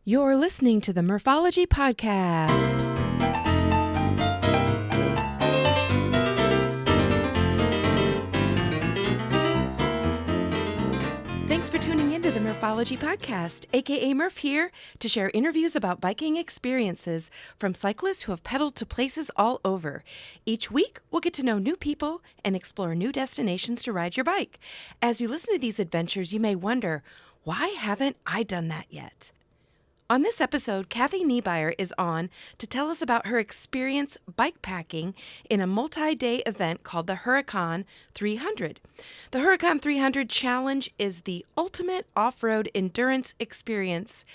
You're listening to the Morphology Podcast. Thanks for tuning into the Morphology Podcast, aka Murph here, to share interviews about biking experiences from cyclists who have pedaled to places all over. Each week, we'll get to know new people and explore new destinations to ride your bike. As you listen to these adventures, you may wonder, why haven't I done that yet? On this episode, Kathy Niebuyer is on to tell us about her experience bikepacking in a multi-day event called the HuRaCaN 300. The HuRaCaN 300 Challenge is the ultimate off-road endurance experience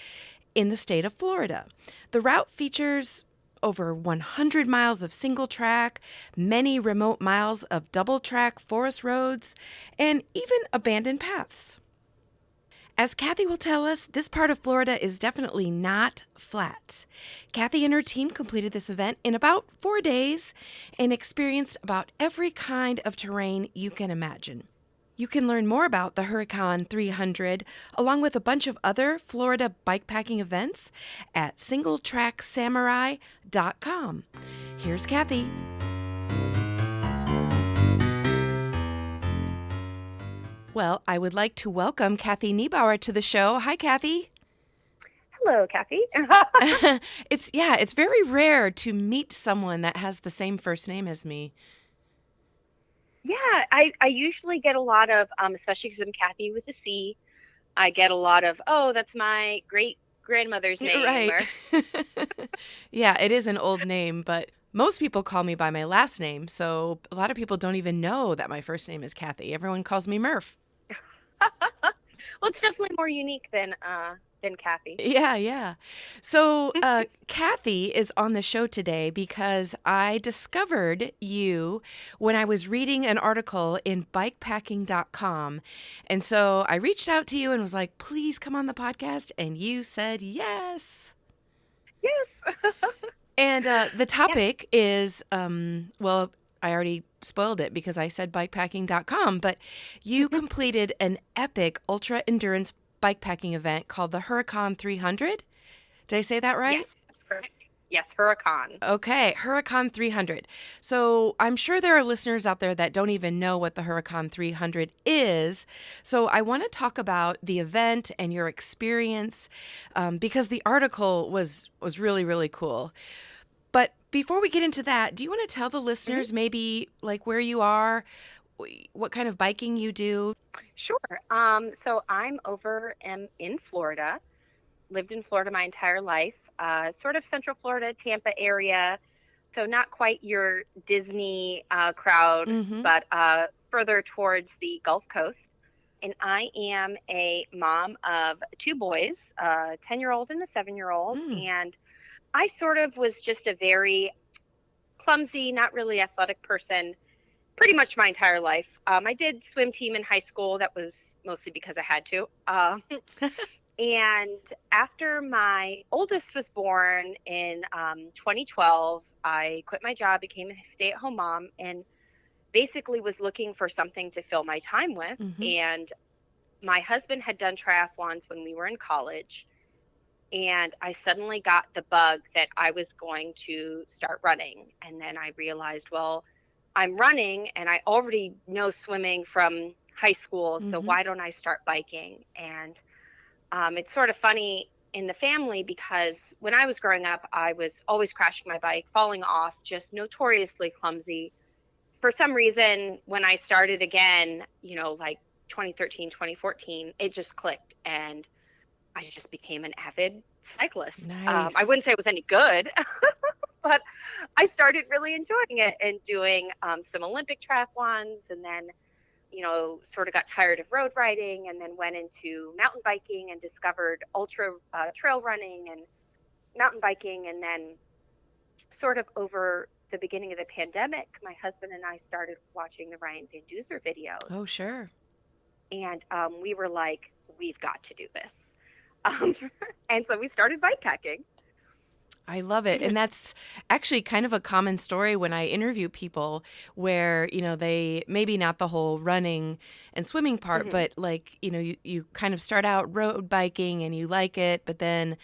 in the state of Florida. The route features over 100 miles of single track, many remote miles of double track forest roads, and even abandoned paths. As Kathy will tell us, this part of Florida is definitely not flat. Kathy and her team completed this event in about 4 days and experienced about every kind of terrain you can imagine. You can learn more about the HuRaCaN 300 along with a bunch of other Florida bikepacking events at singletracksamurai.com. Here's Kathy. Well, I would like to welcome Kathy Niebuyer to the show. Hi, Kathy. Hello, Kathy. It's very rare to meet someone that has the same first name as me. Yeah, I usually get a lot of, especially because I'm Kathy with a C, I get a lot of, oh, that's my great grandmother's name, Right. or Yeah, it is an old name, but most people call me by my last name, so a lot of people don't even know that my first name is Kathy. Everyone calls me Murph. well, it's definitely more unique than Kathy. Yeah. So, Kathy is on the show today because I discovered you when I was reading an article in bikepacking.com. And so I reached out to you and was like, please come on the podcast. And you said yes. Yes. And the Yes. topic is, I already spoiled it because I said bikepacking.com, but you completed an epic ultra endurance bikepacking event called the HuRaCaN 300. Did I say that Yes, right? that's correct. Yes, HuRaCaN. Okay, HuRaCaN 300. So I'm sure there are listeners out there that don't even know what the HuRaCaN 300 is. So I want to talk about the event and your experience because the article was really, really cool. But before we get into that, do you want to tell the hmm listeners maybe like where you are, what kind of biking you do? Sure. So I'm over in Florida, lived in Florida my entire life, sort of Central Florida, Tampa area. So not quite your Disney crowd, Mm-hmm. but further towards the Gulf Coast. And I am a mom of two boys, a 10-year-old and a 7-year-old. Mm. And I sort of was just a very clumsy, not really athletic person pretty much my entire life. I did swim team in high school. That was mostly because I had to. And after my oldest was born in 2012, I quit my job, became a stay-at-home mom, and basically was looking for something to fill my time with. Mm-hmm. And my husband had done triathlons when we were in college. And I suddenly got the bug that I was going to start running. And then I realized, well, I'm running and I already know swimming from high school. So Mm-hmm. why don't I start biking? And it's sort of funny in the family because when I was growing up, I was always crashing my bike, falling off, just notoriously clumsy. For some reason, when I started again, like 2013, 2014, it just clicked and I just became an avid cyclist. I Nice. wouldn't say it was any good, but I started really enjoying it and doing some Olympic triathlons and then sort of got tired of road riding and then went into mountain biking and discovered ultra trail running and mountain biking. And then, sort of over the beginning of the pandemic, my husband and I started watching the Ryan Van Duzer videos. Oh, sure. And we were like, we've got to do this. Um, and so we started bikepacking. I love it. And that's actually kind of a common story when I interview people where, they maybe not the whole running and swimming part, Hmm. but like, you kind of start out road biking and you like it, but then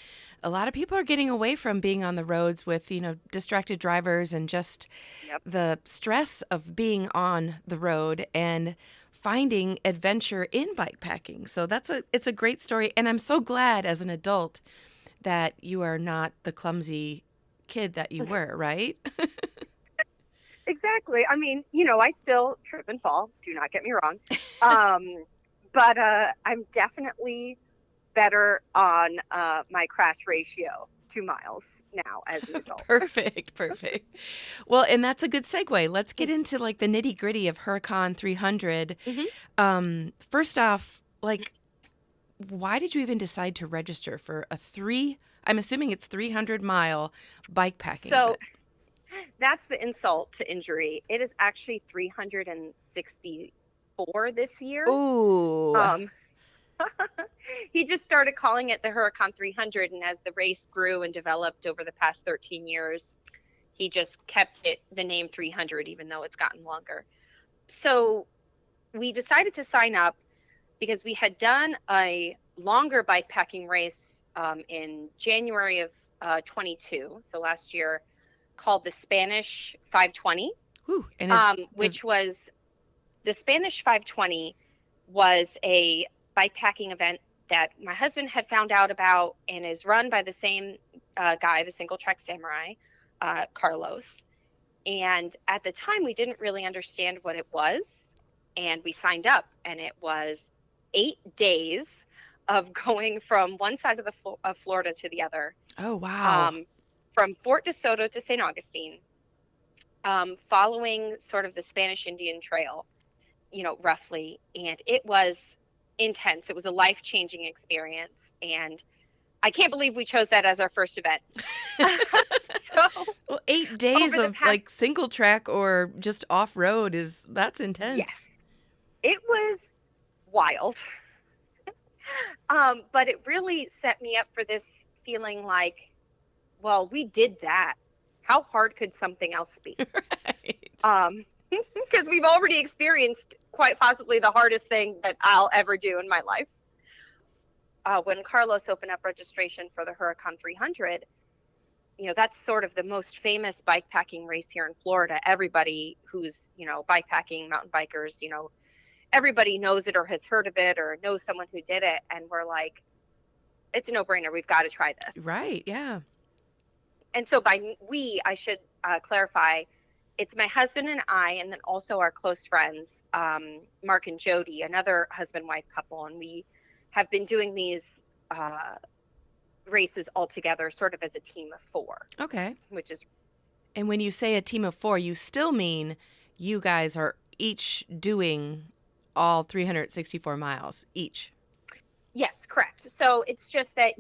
a lot of people are getting away from being on the roads with, distracted drivers and just Yep. the stress of being on the road and finding adventure in bike packing. So it's a great story. And I'm so glad as an adult that you are not the clumsy kid that you were, right? Exactly. I mean, I still trip and fall. Do not get me wrong. Um, but I'm definitely better on my crash ratio 2 miles now as an adult. Perfect, perfect. Well, and that's a good segue. Let's get into like the nitty gritty of HuRaCaN 300. Hmm. First off, like, why did you even decide to register for I'm assuming it's 300-mile bike packing So event? that's the insult to injury. It is actually 364 this year. Ooh, Um, he just started calling it the HuRaCaN 300, and as the race grew and developed over the past 13 years, he just kept it the name 300, even though it's gotten longer. So we decided to sign up because we had done a longer bike packing race in January of 22, so last year, called the Spanish 520, whew. And is does which was the Spanish 520 was a bike packing event that my husband had found out about and is run by the same guy, the single track samurai, Carlos. And at the time, we didn't really understand what it was. And we signed up, and it was 8 days of going from one side of of Florida to the other, oh wow. um, from Fort DeSoto to St. Augustine, following sort of the Spanish Indian Trail, roughly. And it was intense. It was a life-changing experience. And I can't believe we chose that as our first event. So Well, 8 days over the of past, like single track or just off road that's yes, intense. it was wild. But it really set me up for this feeling like, well, we did that. How hard could something else be? Right. Because we've already experienced quite possibly the hardest thing that I'll ever do in my life. When Carlos opened up registration for the HuRaCaN 300, that's sort of the most famous bike packing race here in Florida. Everybody who's, bike packing, mountain bikers, everybody knows it or has heard of it or knows someone who did it. And we're like, it's a no-brainer. We've got to try this. Right, yeah. And so by we, I should clarify, it's my husband and I, and then also our close friends, Mark and Jody, another husband-wife couple. And we have been doing these uh, races all together, sort of as a team of four, Okay. which is, And when you say a team of four, you still mean you guys are each doing all 364 miles each. yes, correct. So it's just that,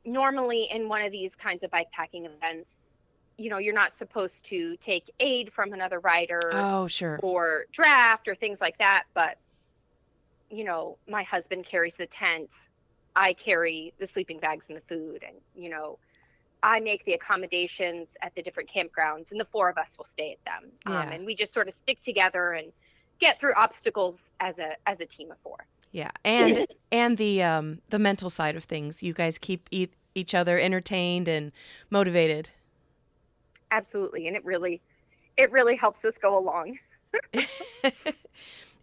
normally in one of these kinds of bike packing events, you're not supposed to take aid from another rider Oh, sure. or draft or things like that. But, my husband carries the tent. I carry the sleeping bags and the food. And, I make the accommodations at the different campgrounds, and the four of us will stay at them. Yeah. And we just sort of stick together and get through obstacles as a team of four. Yeah. And the mental side of things. You guys keep each other entertained and motivated. Absolutely. And it really helps us go along.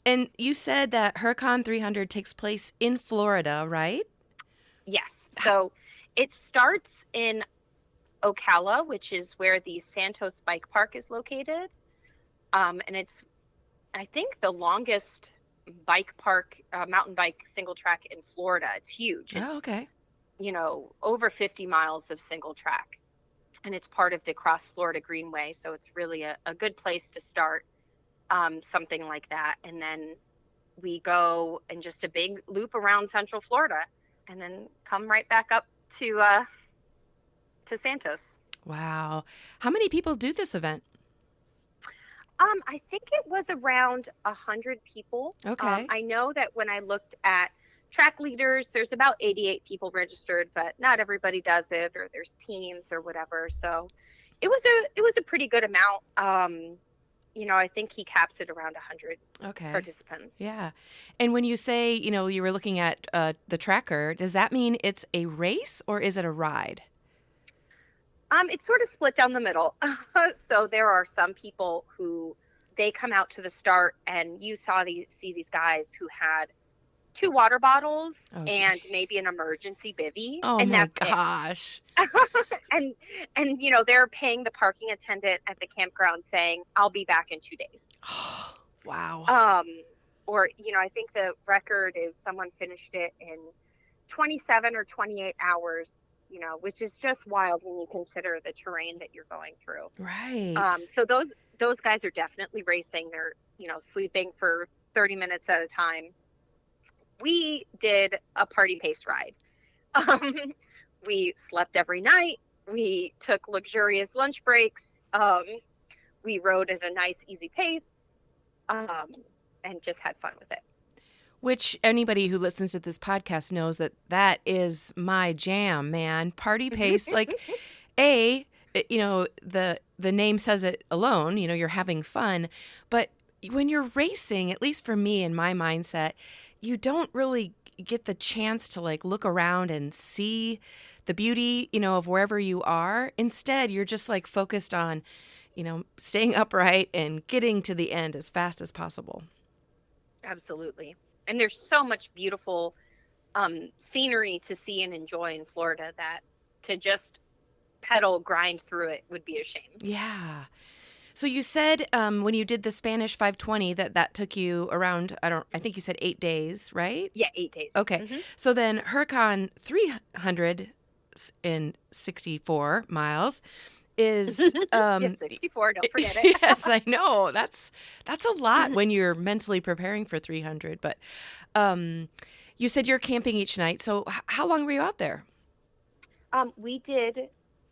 And you said that HuRaCaN 300 takes place in Florida, right? Yes. So it starts in Ocala, which is where the Santos Bike Park is located. And it's, I think, the longest bike park, mountain bike single track in Florida. It's huge. It's, Oh, okay. over 50 miles of single track. And it's part of the Cross Florida Greenway. So it's really a good place to start something like that. And then we go in just a big loop around Central Florida and then come right back up to Santos. Wow. How many people do this event? I think it was around 100 people. Okay. I know that when I looked at track leaders. There's about 88 people registered, but not everybody does it, or there's teams or whatever. So it was a pretty good amount. I think he caps it around 100 Okay. participants. Yeah. And when you say, you were looking at the tracker, does that mean it's a race or is it a ride? It's sort of split down the middle. So there are some people who they come out to the start, and you see these guys who had two water bottles Oh, gee. and maybe an emergency bivvy, Oh and my that's it. gosh. and they're paying the parking attendant at the campground saying, "I'll be back in 2 days." Wow. Um, or I think the record is someone finished it in 27 or 28 hours. Which is just wild when you consider the terrain that you're going through. Right. So those guys are definitely racing. They're sleeping for 30 minutes at a time. We did a party pace ride. Um, we slept every night. We took luxurious lunch breaks. Um, we rode at a nice, easy pace, um, and just had fun with it. Which anybody who listens to this podcast knows that that is my jam, man. Party pace, like the name says it alone, you're having fun, but when you're racing, at least for me and my mindset, you don't really get the chance to like look around and see the beauty, of wherever you are. Instead, you're just like focused on, staying upright and getting to the end as fast as possible. Absolutely. And there's so much beautiful scenery to see and enjoy in Florida that to just pedal, grind through it would be a shame. Yeah. So you said when you did the Spanish 520 that took you around, I think you said 8 days, right? Yeah, 8 days. Okay. So then HuRaCaN 364 miles is Yeah, 64, don't forget it. yes, I know. That's a lot when you're mentally preparing for 300, but you said you're camping each night. So how long were you out there? We did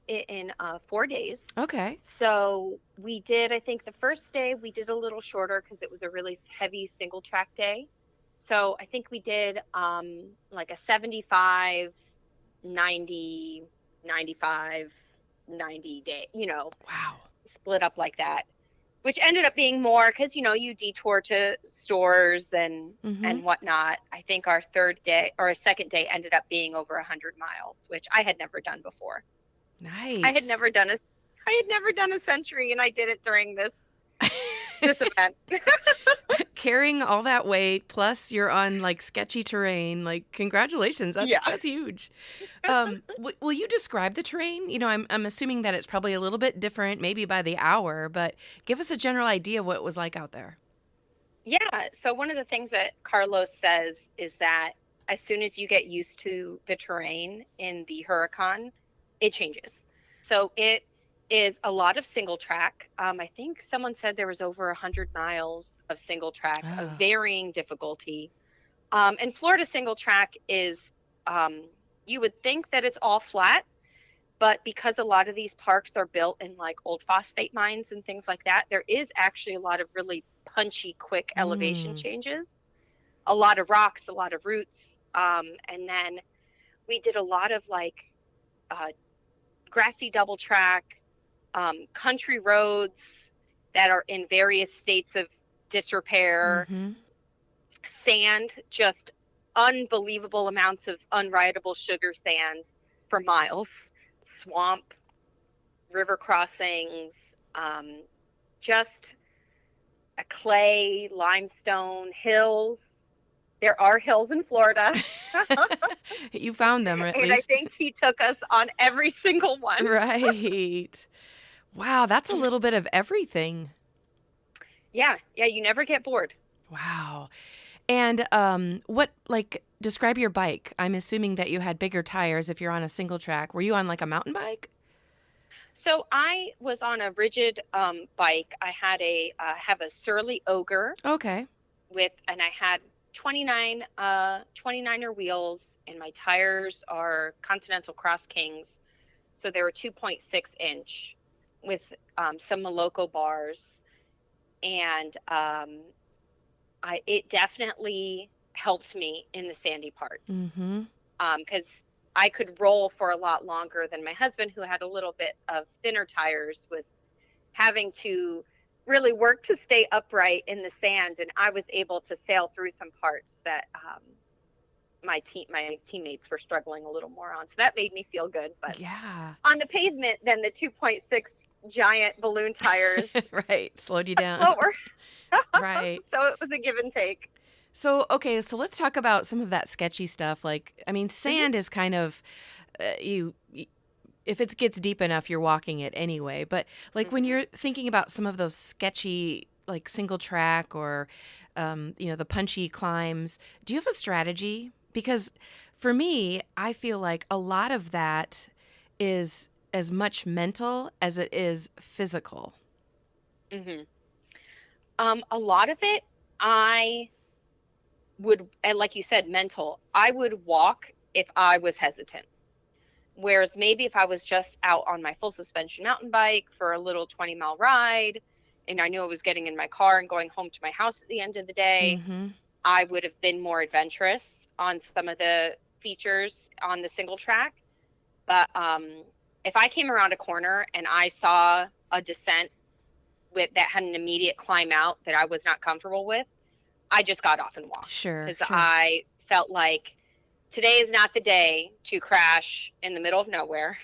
it in 4 days. Okay. So we did, I think the first day we did a little shorter because it was a really heavy single track day. So I think we did like a 75, 90, 95, 90 day, Wow. split up like that, which ended up being more because, you detour to stores and whatnot. I think our third day or a second day ended up being over 100 miles, which I had never done before. Nice. I had never done a century, and I did it during this event. Carrying all that weight, plus you're on like sketchy terrain. Like, congratulations, that's huge. Will you describe the terrain? I'm assuming that it's probably a little bit different, maybe by the hour, but give us a general idea of what it was like out there. Yeah. So one of the things that Carlos says is that as soon as you get used to the terrain in the HuRaCaN, it changes. So it is a lot of single track. I think someone said there was over 100 miles of single track of varying difficulty. And Florida single track is, you would think that it's all flat, but because a lot of these parks are built in like old phosphate mines and things like that, there is actually a lot of really punchy, quick elevation changes, a lot of rocks, a lot of roots. And then we did a lot of like grassy double track, country roads that are in various states of disrepair, sand, just unbelievable amounts of unrideable sugar sand for miles, swamp, river crossings, just a clay, limestone, hills. There are hills in Florida. You found them, at and least. I think he took us on every single one. Right. Wow, that's a little bit of everything. Yeah, you never get bored. Wow. And describe your bike. I'm assuming that you had bigger tires if you're on a single track. Were you on like a mountain bike? So I was on a rigid bike. I had have a Surly Ogre. Okay. And I had 29er wheels, and my tires are Continental Cross Kings. So they were 2.6 inch with some Moloko bars. And it definitely helped me in the sandy parts. Mm-hmm. Because I could roll for a lot longer than my husband, who had a little bit of thinner tires, was having to really work to stay upright in the sand. And I was able to sail through some parts that my teammates were struggling a little more on. So that made me feel good. But Yeah. on the pavement, then the 2.6 giant balloon tires Right. Slowed you down. slower. Right. So it was a give and take. So, okay, so let's talk about some of that sketchy stuff. Like, I mean, Hmm. sand is kind of if it gets deep enough, you're walking it anyway. But like when Hmm. you're thinking about some of those sketchy, like single track or, the punchy climbs, do you have a strategy? Because for me, I feel like a lot of that is as much mental as it is physical. Hmm. A lot of it, I would, and like you said, mental. I would walk if I was hesitant. Whereas maybe if I was just out on my full suspension mountain bike for a little 20-mile ride, and I knew I was getting in my car and going home to my house at the end of the day, Mm-hmm. I would have been more adventurous on some of the features on the single track. But if I came around a corner and I saw a descent that had an immediate climb out that I was not comfortable with, I just got off and walked Sure, because sure. I felt like today is not the day to crash in the middle of nowhere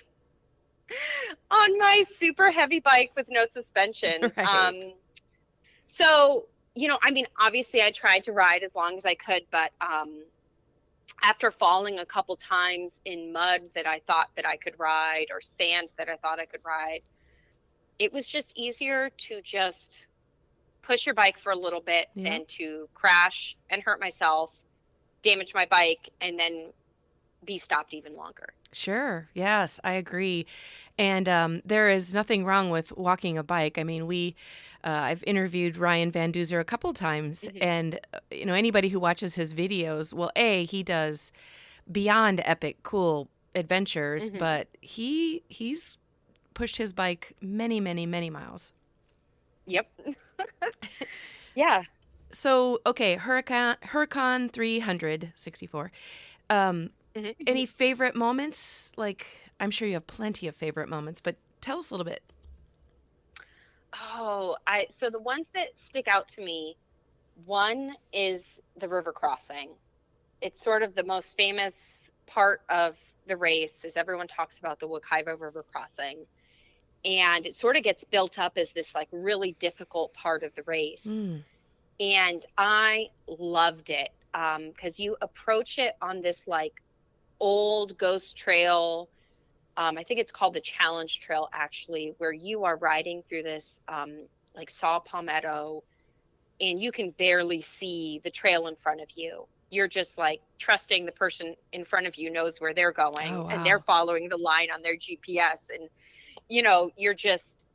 on my super heavy bike with no suspension. Right. So, I mean, obviously I tried to ride as long as I could, but after falling a couple times in mud that I thought that I could ride or sand that I thought I could ride, it was just easier to just push your bike for a little bit Yep. than to crash and hurt myself, damage my bike, and then be stopped even longer. Sure. Yes, I agree. And there is nothing wrong with walking a bike. I mean, I've interviewed Ryan Van Duzer a couple times, Hmm. and anybody who watches his videos, well, he does beyond epic, cool adventures, Hmm. but he's pushed his bike many, many, many miles. Yep. Yeah. So, okay, HuRaCaN 364. Hmm. Any favorite moments? Like, I'm sure you have plenty of favorite moments, but tell us a little bit. Oh, so the ones that stick out to me, one is the river crossing. It's sort of the most famous part of the race, as everyone talks about the Wakaiva River crossing. And it sort of gets built up as this like really difficult part of the race. Mm, And I loved it because you approach it on this like old ghost trail. I think it's called the Challenge Trail, actually, where you are riding through this like saw palmetto, and you can barely see the trail in front of you. You're just like trusting the person in front of you knows where they're oh, going, and they're wow. following the line on their GPS. And you're just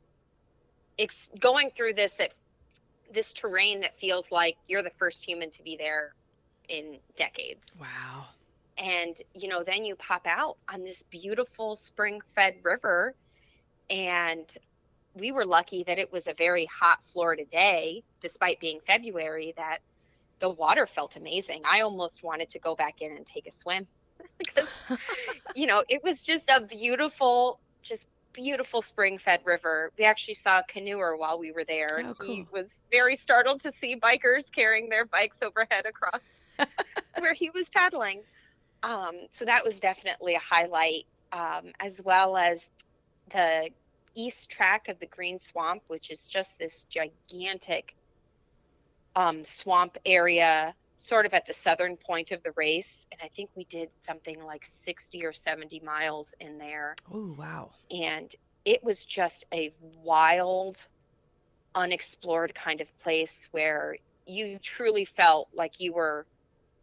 going through this terrain that feels like you're the first human to be there in decades. Wow. And then you pop out on this beautiful spring-fed river, and we were lucky that it was a very hot Florida day, despite being February, that the water felt amazing. I almost wanted to go back in and take a swim because, it was just a just beautiful spring fed river. We actually saw a canoer while we were there, and Oh, he cool. was very startled to see bikers carrying their bikes overhead across where he was paddling. So that was definitely a highlight, as well as the east track of the Green Swamp, which is just this gigantic swamp area, sort of at the southern point of the race. And I think we did something like 60 or 70 miles in there. Oh, wow. And it was just a wild, unexplored kind of place where you truly felt like you were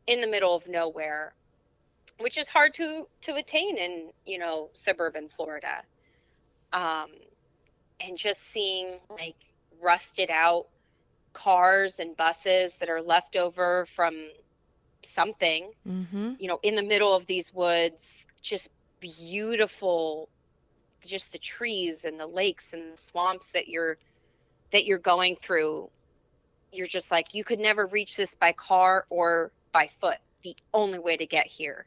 in the middle of nowhere, which is hard to attain in, suburban Florida. Um, and just seeing like rusted out cars and buses that are left over from something, Mm-hmm. in the middle of these woods, just beautiful, just the trees and the lakes and the swamps that you're going through. You're just like, you could never reach this by car or by foot. The only way to get here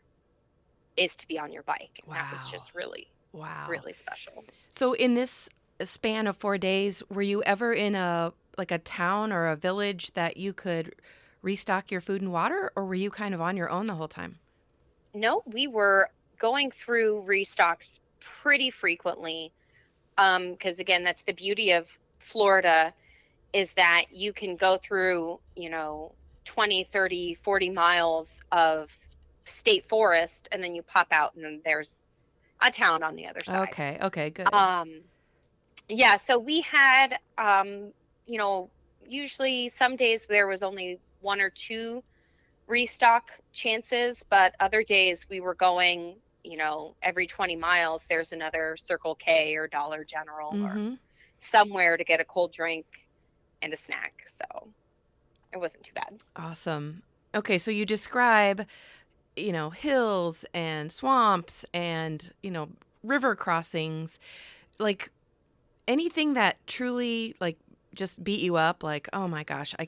is to be on your bike. And that was Wow. just really, Wow. really special. So in this span of 4 days, were you ever in a town or a village that you could restock your food and water, or were you kind of on your own the whole time? No, we were going through restocks pretty frequently. Because again, that's the beauty of Florida, is that you can go through, 20, 30, 40 miles of state forest, and then you pop out and then there's a town on the other side. Okay. Okay. Good. Yeah, so we had, you know, usually some days there was only one or two restock chances, but other days we were going, every 20 miles, there's another Circle K or Dollar General or Mm-hmm. somewhere to get a cold drink and a snack. So it wasn't too bad. Awesome. Okay. So you describe, hills and swamps and, river crossings, like anything that truly just beat you up, like, oh my gosh, I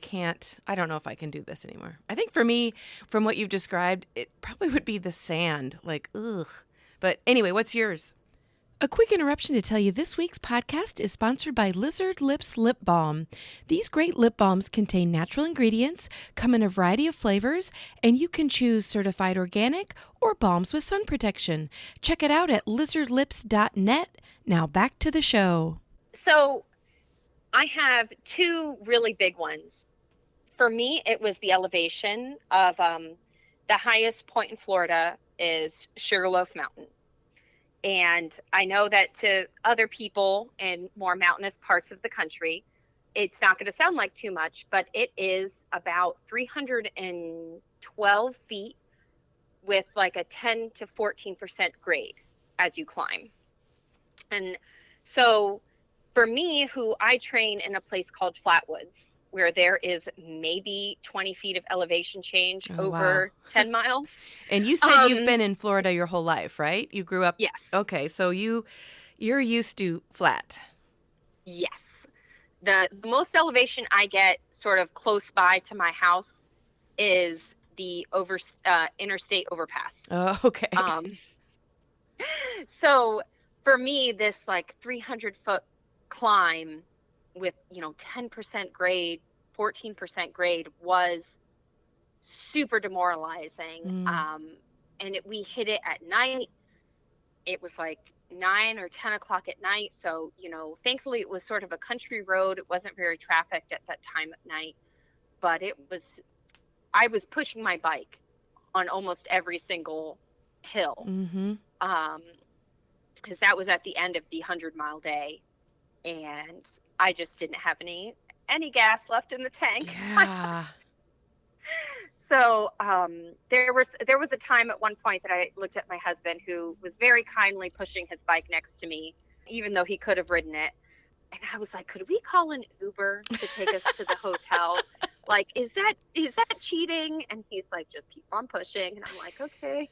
don't know if I can do this anymore. I think for me, from what you've described, it probably would be the sand, like, ugh. But anyway, what's yours? A quick interruption to tell you this week's podcast is sponsored by Lizard Lips Lip Balm. These great lip balms contain natural ingredients, come in a variety of flavors, and you can choose certified organic or balms with sun protection. Check it out at lizardlips.net. Now back to the show. So I have two really big ones. For me, it was the elevation of the highest point in Florida is Sugarloaf Mountain. And I know that to other people in more mountainous parts of the country, it's not going to sound like too much, but it is about 312 feet with like a 10 to 14% grade as you climb. And so for me, who I train in a place called Flatwoods, where there is maybe 20 feet of elevation change over wow. 10 miles. And you said you've been in Florida your whole life, right? You grew up. Yes. Okay, so you're used to flat. Yes. The most elevation I get sort of close by to my house is the interstate overpass. Oh, okay. So for me, this like 300-foot climb with 10% grade, 14% grade was super demoralizing. And we hit it at night. It was like 9 or 10 o'clock at night. So, thankfully it was sort of a country road. It wasn't very trafficked at that time at night, but I was pushing my bike on almost every single hill. Mm-hmm. Because that was at the end of the 100-mile day. And I just didn't have any gas left in the tank. Yeah. So there was a time at one point that I looked at my husband, who was very kindly pushing his bike next to me, even though he could have ridden it. And I was like, could we call an Uber to take us to the hotel? Like, is that cheating? And he's like, just keep on pushing. And I'm like, okay.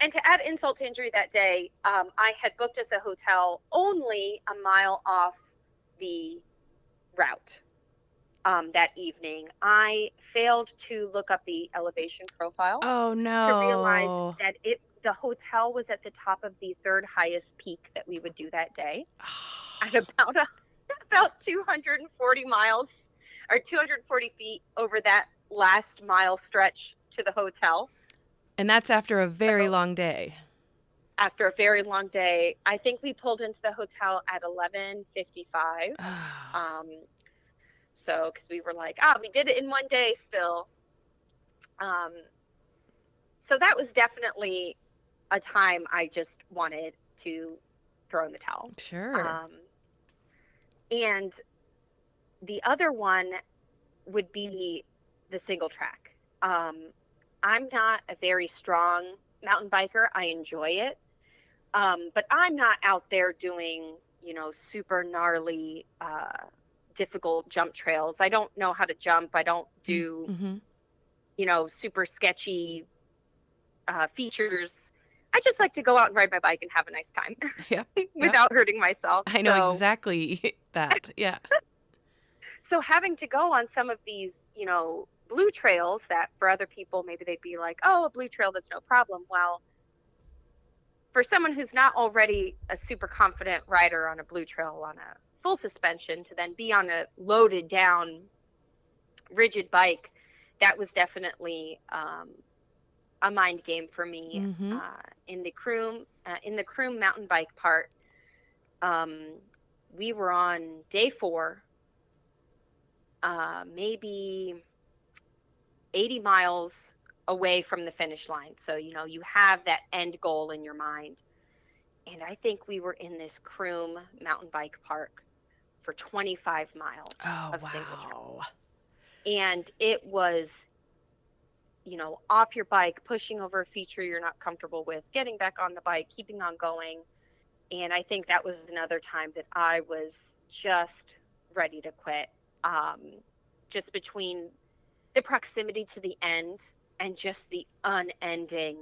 And to add insult to injury that day, I had booked us a hotel only a mile off the route. That evening, I failed to look up the elevation profile. Oh no! To realize that the hotel was at the top of the third highest peak that we would do that day, at about 240 miles or 240 feet over that last mile stretch to the hotel. And that's after a very long day. After a very long day, I think we pulled into the hotel at 11:55. So, because we were like, we did it in one day still. So that was definitely a time I just wanted to throw in the towel. Sure. And the other one would be the single track. I'm not a very strong mountain biker. I enjoy it. But I'm not out there doing, super gnarly, difficult jump trails. I don't know how to jump. I don't do, super sketchy features. I just like to go out and ride my bike and have a nice time. Yeah. Without hurting myself. I know exactly that. Yeah. So having to go on some of these blue trails that for other people, maybe they'd be like, oh, a blue trail, that's no problem. Well, for someone who's not already a super confident rider on a blue trail on a full suspension to then be on a loaded down rigid bike, that was definitely a mind game for me. Mm-hmm. In the Croom mountain bike part, we were on day 4, maybe 80 miles away from the finish line. So, you have that end goal in your mind. And I think we were in this Croom mountain bike park for 25 miles Oh, of single track. wow. And it was, off your bike, pushing over a feature you're not comfortable with, getting back on the bike, keeping on going. And I think that was another time that I was just ready to quit. Just between the proximity to the end and just the unending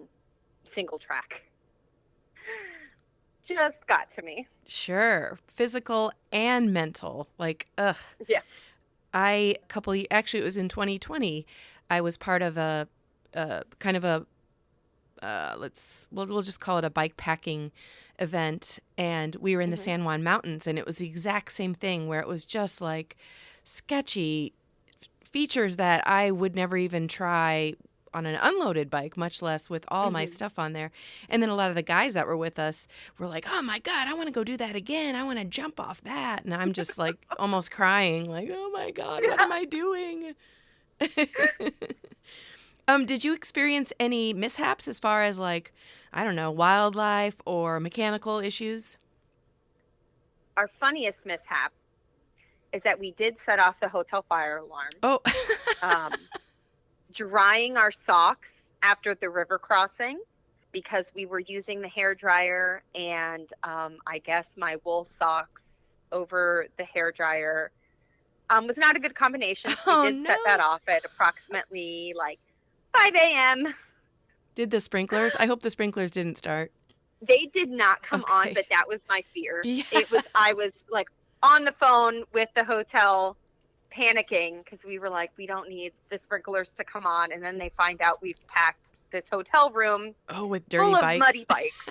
single track. Just got to me. Sure. Physical and mental. Like, ugh. Yeah. Actually, it was in 2020. I was part of a kind of a, we'll just call it a bike packing event. And we were in the San Juan Mountains, and it was the exact same thing where it was just like sketchy features that I would never even try on an unloaded bike, much less with all my stuff on there. And then a lot of the guys that were with us were like, oh my God, I want to go do that again. I want to jump off that. And I'm just like almost crying, like, oh my God, what am I doing? Did you experience any mishaps as far as like, I don't know, wildlife or mechanical issues? Our funniest mishap is that we did set off the hotel fire alarm. Oh, Drying our socks after the river crossing because we were using the hair dryer, and I guess my wool socks over the hair dryer was not a good combination. So we did set that off at approximately like 5 a.m. Did the sprinklers? I hope the sprinklers didn't start. They did not come on, but that was my fear. Yeah. I was like on the phone with the hotel panicking because we were like, we don't need the sprinklers to come on. And then they find out we've packed this hotel room with dirty full bikes. of muddy bikes.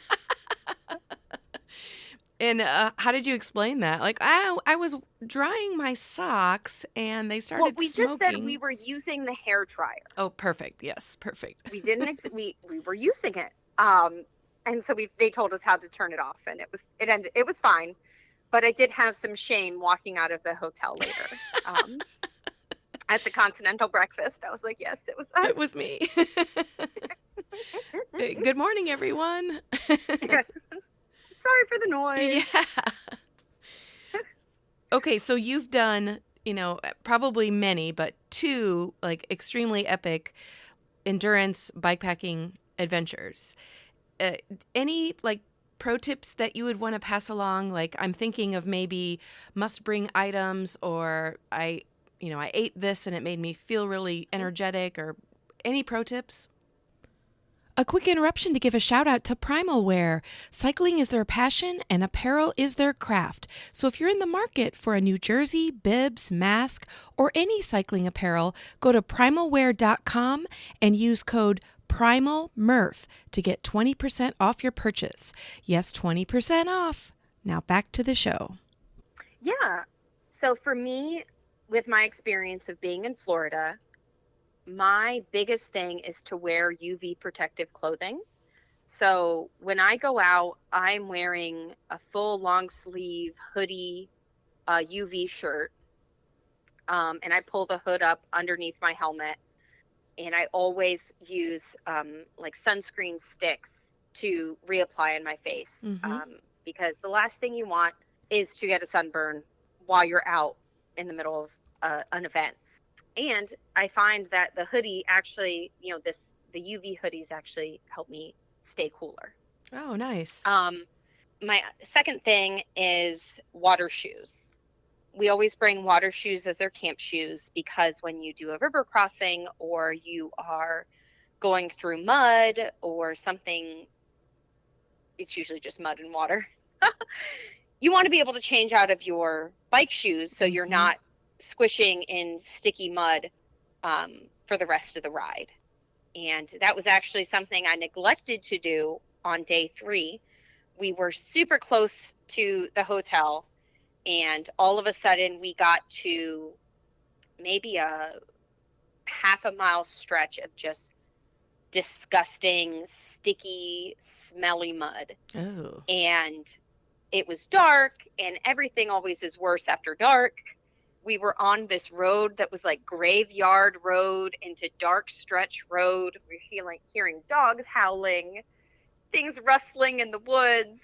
And how did you explain that? Like, I was drying my socks and they started smoking. We just said we were using the hair dryer. Oh, perfect. Yes, perfect. We didn't. We were using it. And so they told us how to turn it off, and it was fine. But I did have some shame walking out of the hotel later. At the continental breakfast, I was like, yes, it was us. It was me. Good morning, everyone. Sorry for the noise. Yeah. Okay, so you've done, probably many, but 2 like extremely epic endurance bikepacking adventures. Any like pro tips that you would want to pass along? Like, I'm thinking of maybe must bring items, or I ate this and it made me feel really energetic, or any pro tips? A quick interruption to give a shout out to Primal Wear. Cycling is their passion and apparel is their craft. So if you're in the market for a new jersey, bibs, mask, or any cycling apparel, go to primalwear.com and use code PRIMALMURPH to get 20% off your purchase. Yes, 20% off. Now back to the show. Yeah. So for me, with my experience of being in Florida, my biggest thing is to wear UV protective clothing. So when I go out, I'm wearing a full long sleeve hoodie, UV shirt, and I pull the hood up underneath my helmet. And I always use like sunscreen sticks to reapply on my face, because the last thing you want is to get a sunburn while you're out in the middle of an event. And I find that the hoodie actually, the UV hoodies actually help me stay cooler. Oh, nice. My second thing is water shoes. We always bring water shoes as their camp shoes because when you do a river crossing or you are going through mud or something, it's usually just mud and water. You want to be able to change out of your bike shoes so you're not squishing in sticky mud for the rest of the ride. And that was actually something I neglected to do on day 3. We were super close to the hotel, and all of a sudden we got to maybe a half a mile stretch of just disgusting, sticky, smelly mud. Oh, And it was dark, and everything always is worse after dark. We were on this road that was like graveyard road into dark stretch road. We're hearing dogs howling, things rustling in the woods.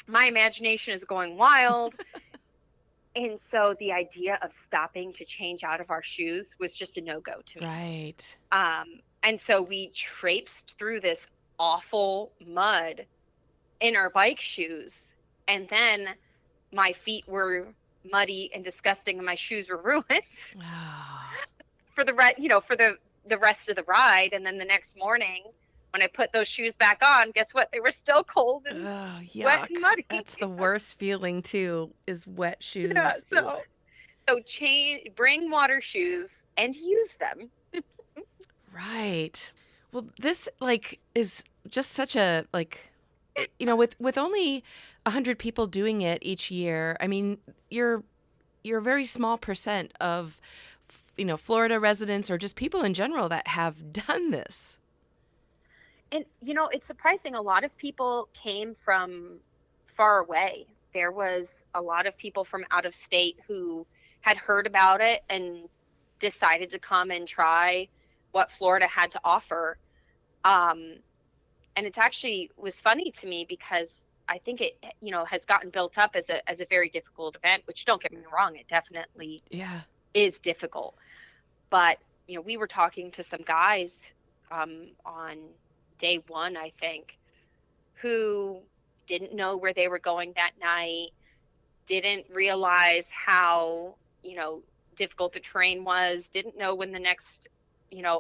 My imagination is going wild. And so the idea of stopping to change out of our shoes was just a no-go to me. right. And so we traipsed through this awful mud in our bike shoes. And then my feet were muddy and disgusting and my shoes were ruined Oh, for the rest of the ride. And then the next morning when I put those shoes back on, guess what? They were still cold and oh, wet yuck. and muddy. That's the worst feeling too, is wet Yeah, shoes. Ugh. so bring water shoes and use them. Right. Well, this like is just such a like with only 100 people doing it each year. I mean, you're a very small percent of Florida residents or just people in general that have done this. And it's surprising. A lot of people came from far away. There was a lot of people from out of state who had heard about it and decided to come and try what Florida had to offer. Um, and it's actually was funny to me because I think it has gotten built up as a very difficult event, which don't get me wrong, it definitely Yeah. is difficult. But we were talking to some guys on day 1, I think, who didn't know where they were going that night, didn't realize how difficult the terrain was, didn't know when the next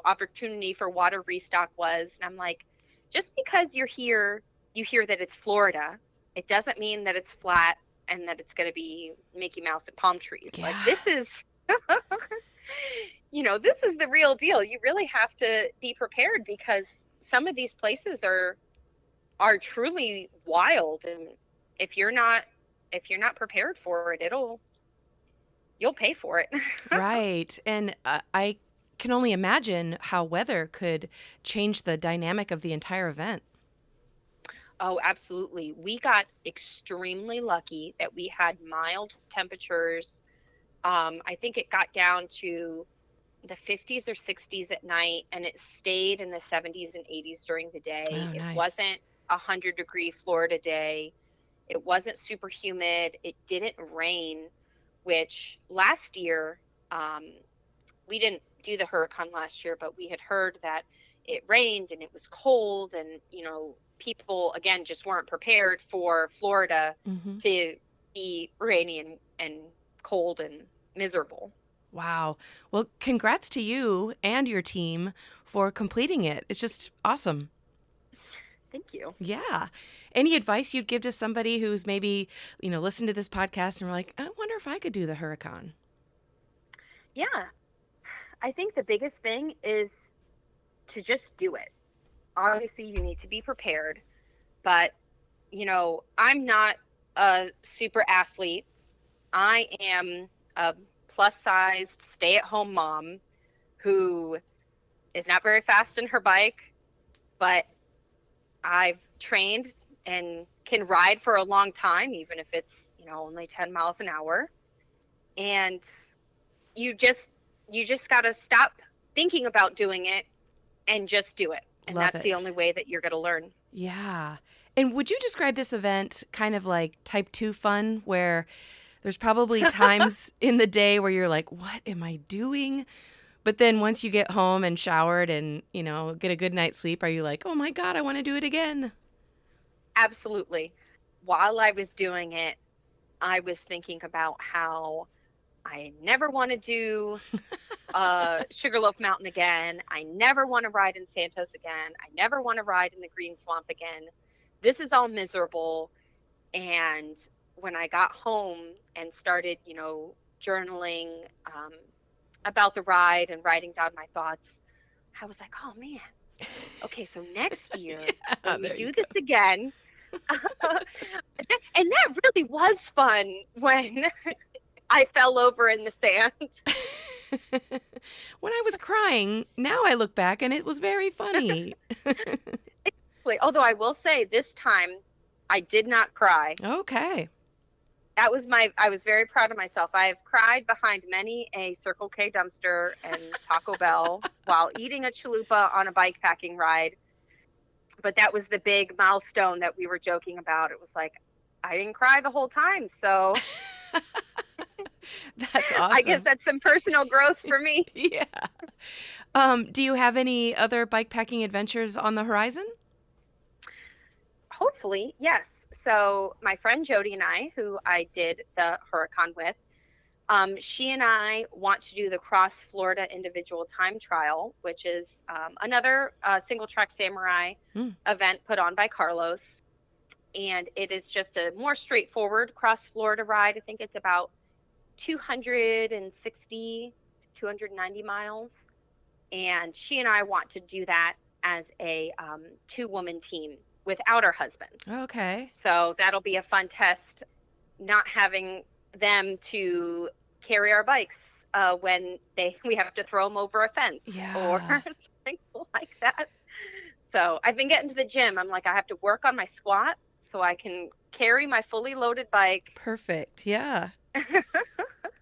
opportunity for water restock was. And I'm like, just because you're here, you hear that it's Florida, it doesn't mean that it's flat and that it's going to be Mickey Mouse and palm trees. Like, Yeah. this is this is the real deal. You really have to be prepared because some of these places are truly wild, and if you're not prepared for it, you'll pay for it. Right. And I can only imagine how weather could change the dynamic of the entire event. Oh, absolutely. We got extremely lucky that we had mild temperatures. I think it got down to the 50s or 60s at night, and it stayed in the 70s and 80s during the day. Oh, It nice. wasn't a 100-degree Florida day. It wasn't super humid. It didn't rain, which last year, we didn't do the HuRaCaN last year, but we had heard that it rained and it was cold, and people again just weren't prepared for Florida Hmm. to be rainy and cold and miserable. Wow. Well, congrats to you and your team for completing it. It's just awesome. Thank you. Yeah. Any advice you'd give to somebody who's maybe, listened to this podcast and were like, I wonder if I could do the HuRaCaN? Yeah, I think the biggest thing is to just do it. Obviously, you need to be prepared, but I'm not a super athlete. I am a plus sized stay at home mom who is not very fast in her bike, but I've trained and can ride for a long time, even if it's, only 10 miles an hour. And you just, you just got to stop thinking about doing it and just do it. And Love that's the it. only way that you're going to learn. Yeah. And would you describe this event kind of like type 2 fun, where there's probably times in the day where you're like, what am I doing? But then once you get home and showered and, get a good night's sleep, are you like, oh my God, I want to do it again? Absolutely. While I was doing it, I was thinking about how I never want to do Sugarloaf Mountain again. I never want to ride in Santos again. I never want to ride in the Green Swamp again. This is all miserable. And when I got home and started, journaling, about the ride and writing down my thoughts, I was like, oh man, okay, so next year Yeah, when we there you do go. this again, and that really was fun when I fell over in the sand. When I was crying, now I look back and it was very funny. Although I will say this time I did not cry. Okay. I was very proud of myself. I have cried behind many a Circle K dumpster and Taco Bell while eating a chalupa on a bike packing ride. But that was the big milestone that we were joking about. It was like, I didn't cry the whole time. So That's I guess awesome. that's some personal growth for me. Yeah. Do you have any other bike packing adventures on the horizon? Hopefully, yes. So my friend Jody and I, who I did the HuRaCaN with, she and I want to do the Cross Florida Individual Time Trial, which is another single track samurai Mm. event put on by Carlos. And it is just a more straightforward cross Florida ride. I think it's about 260, 290 miles. And she and I want to do that as a two-woman team without our husbands. Okay. So that'll be a fun test, not having them to carry our bikes when we have to throw them over a fence or Yeah. something like that. So I've been getting to the gym. I'm like, I have to work on my squat so I can carry my fully loaded bike. Perfect. Yeah.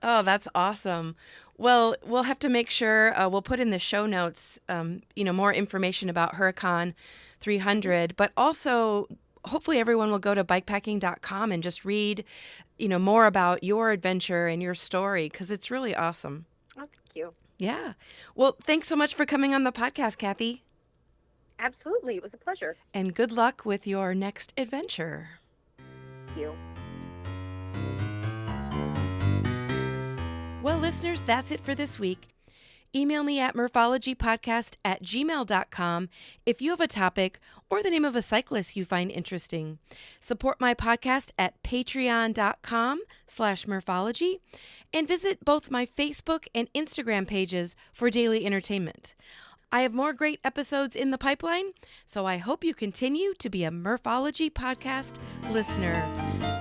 Oh, that's awesome. Well, we'll have to make sure we'll put in the show notes, more information about HuRaCaN 300, but also hopefully everyone will go to bikepacking.com and just read, more about your adventure and your story because it's really awesome. Oh, thank you. Yeah. Well, thanks so much for coming on the podcast, Kathy. Absolutely. It was a pleasure. And good luck with your next adventure. Thank you. Well, listeners, that's it for this week. Email me at murphologypodcast@gmail.com if you have a topic or the name of a cyclist you find interesting. Support my podcast at patreon.com/murphology and visit both my Facebook and Instagram pages for daily entertainment. I have more great episodes in the pipeline, so I hope you continue to be a Murphology podcast listener.